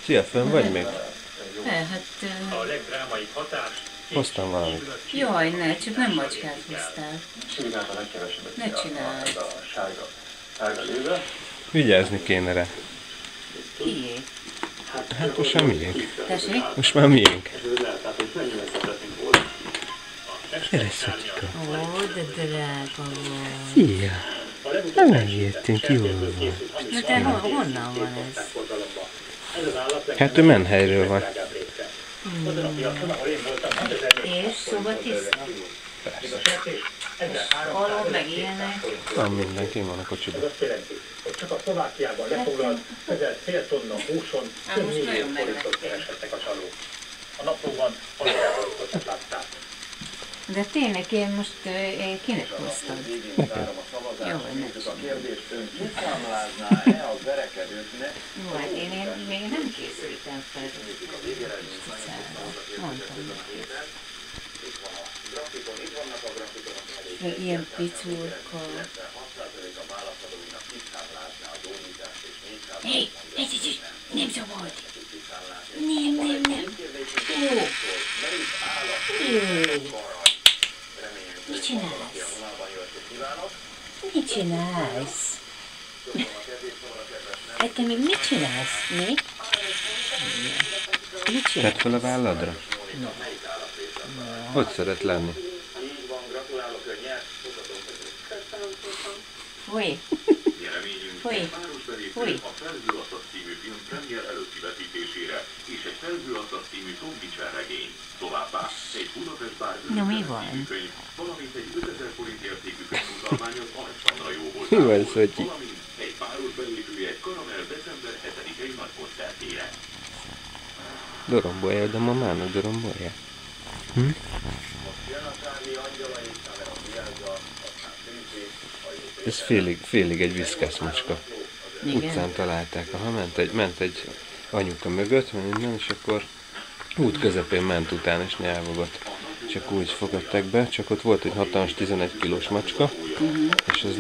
Szia, fönn vagy még? Hát... A legdrámaibb hatás... Hoztam valamit. Jaj, ne, csak nem macskát hoztál. Ne csináld. Vigyázni kéne rá. Kié? Hát most már miénk. Tessék? Most már miénk. Gyere, Szotika. Ó, de drága volt. Szia. Hát megjöttünk, jól van. Na de honnan van ez? Hát ő Menhelyről van. És szóba tiszta? És alól meg ilyenek? Van mindenki, van a kocsiban. Csak a Szlovákiában lefoglalt közel fél tonna húson több millió forintot kereshettek a csalók. A naplóban alapjáratokat látták. De tényleg én most kinek hoztad? Nekem. Jó, ne A kérdést ön kiszámlázná-e a verekedőknek? Jó, hát én még nem készültem fel. Mondtam neki. Ilyen picurka. Hé, nem szabad! Nem! Mit csinálsz? Mit csinálsz? Hát te még mit csinálsz? Mi? Mit csinálsz? Tedd fel a válladra. Hogy szeret lenni? Fúj! Fúj! Fúj! A Felhőatlasz című film premier előtti vetítésére és egy Felhőatlasz című Tom Mitchell regény. Továbbá egy Budapest bár Na, mi van? könyv, valamint egy 5000 forint értékű könyvutalmány az Alexandra jó volt. Mi van, Szotyi? Valamint egy páros belépője egy Karamell december 7-i nagy koncertjére. Dorombolja, de mamának dorombolja. Ez félig egy viszkász macska. Utcán találták, ment egy anyuka mögött, és akkor út közepén ment utána és nyelvogott. Csak úgy fogadták be, csak ott volt egy hatalmas 11 kilós macska, és ez